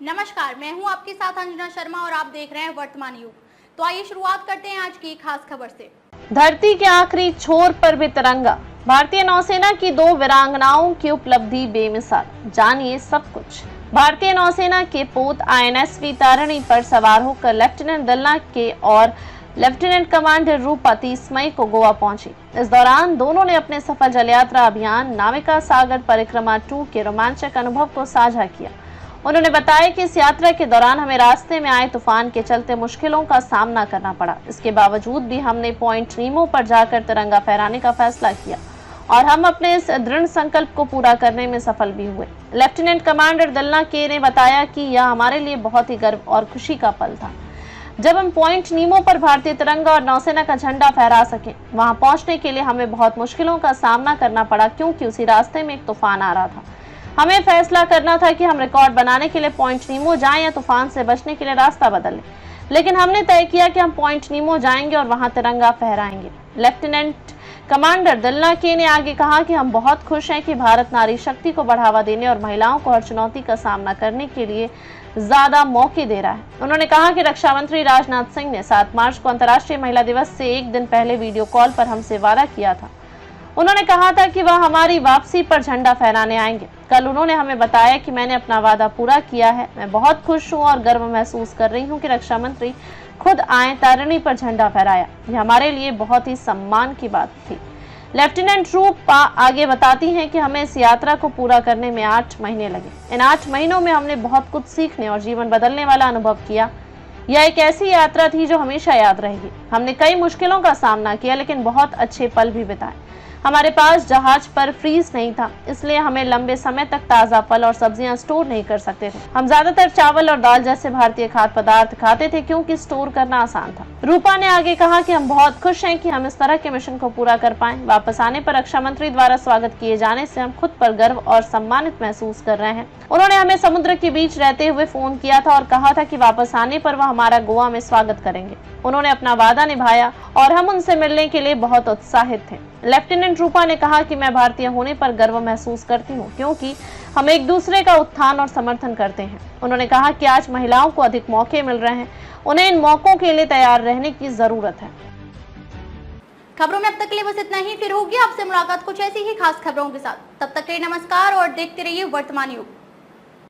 नमस्कार, मैं हूं आपके साथ अंजना शर्मा और आप देख रहे हैं वर्तमान युग। तो आइए शुरुआत करते हैं आज की खास खबर से। धरती के आखिरी छोर पर भी तिरंगा। भारतीय नौसेना की 2 वीरांगनाओं की उपलब्धि बेमिसाल। जानिए सब कुछ। भारतीय नौसेना के पोत INSV तारिणी पर सवार होकर लेफ्टिनेंट दलना के और लेफ्टिनेंट कमांडर रूपा 30 मई को गोवा पहुंची। इस दौरान दोनों ने अपने सफल जल यात्रा अभियान नाविका सागर परिक्रमा 2 के रोमांचक अनुभव को साझा किया। उन्होंने बताया कि इस यात्रा के दौरान हमें रास्ते में आए तूफान के चलते मुश्किलों का सामना करना पड़ा। इसके बावजूद भी हमने पॉइंट नीमो पर जाकर तिरंगा फहराने का फैसला किया और हम अपने इस दृढ़ संकल्प को पूरा करने में सफल भी हुए। लेफ्टिनेंट कमांडर दलना के ने बताया कि यह हमारे लिए बहुत ही गर्व और खुशी का पल था जब हम पॉइंट नीमो पर भारतीय तिरंगा और नौसेना का झंडा फहरा सके। वहां पहुंचने के लिए हमें बहुत मुश्किलों का सामना करना पड़ा क्योंकि उसी रास्ते में एक तूफान आ रहा था। हमें फैसला करना था कि हम रिकॉर्ड बनाने के लिए पॉइंट नीमो जाएं या तूफान से बचने के लिए रास्ता बदलें, लेकिन हमने तय किया कि हम पॉइंट नीमो जाएंगे और वहां तिरंगा फहराएंगे। लेफ्टिनेंट कमांडर दलना के ने आगे कहा कि हम बहुत खुश हैं कि भारत नारी शक्ति को बढ़ावा देने और महिलाओं को हर चुनौती का सामना करने के लिए ज्यादा मौके दे रहा है। उन्होंने कहा कि रक्षा मंत्री राजनाथ सिंह ने 7 मार्च को अंतर्राष्ट्रीय महिला दिवस से एक दिन पहले वीडियो कॉल पर हमसे वादा किया था। उन्होंने कहा था कि वह हमारी वापसी पर झंडा फहराने आएंगे। कल उन्होंने हमें बताया कि मैंने अपना वादा पूरा किया है। मैं बहुत खुश हूं और गर्व महसूस कर रही हूं कि रक्षा मंत्री खुद आए, तारिणी पर झंडा फहराया। यह हमारे लिए बहुत ही सम्मान की बात थी। लेफ्टिनेंट रूपा आगे बताती हैं कि हमें इस यात्रा को पूरा करने में 8 महीने लगे। इन 8 महीनों में हमने बहुत कुछ सीखने और जीवन बदलने वाला अनुभव किया। यह एक ऐसी यात्रा थी जो हमेशा याद रहेगी। हमने कई मुश्किलों का सामना किया लेकिन बहुत अच्छे पल भी बिताए। हमारे पास जहाज पर फ्रीज नहीं था, इसलिए हमें लंबे समय तक ताज़ा फल और सब्जियां स्टोर नहीं कर सकते थे। हम ज्यादातर चावल और दाल जैसे भारतीय खाद्य पदार्थ खाते थे क्योंकि स्टोर करना आसान था। रूपा ने आगे कहा कि हम बहुत खुश हैं कि हम इस तरह के मिशन को पूरा कर पाए। वापस आने पर रक्षा मंत्री द्वारा स्वागत किए जाने से हम खुद पर गर्व और सम्मानित महसूस कर रहे हैं। उन्होंने हमें समुद्र के बीच रहते हुए फोन किया था और कहा था कि वापस आने पर वह हमारा गोवा में स्वागत करेंगे। उन्होंने अपना वादा निभाया और हम उनसे मिलने के लिए बहुत उत्साहित थे। लेफ्टिनेंट रूपा ने कहा कि मैं भारतीय होने पर गर्व महसूस करती हूं क्योंकि हम एक दूसरे का उत्थान और समर्थन करते हैं। उन्होंने कहा कि आज महिलाओं को अधिक मौके मिल रहे हैं, उन्हें इन मौकों के लिए तैयार रहने की जरूरत है। खबरों में अब तक के लिए बस इतना ही। फिर होगी आपसे मुलाकात कुछ ऐसी ही खास खबरों के साथ। तब तक के लिए नमस्कार और देखते रहिए वर्तमान युग।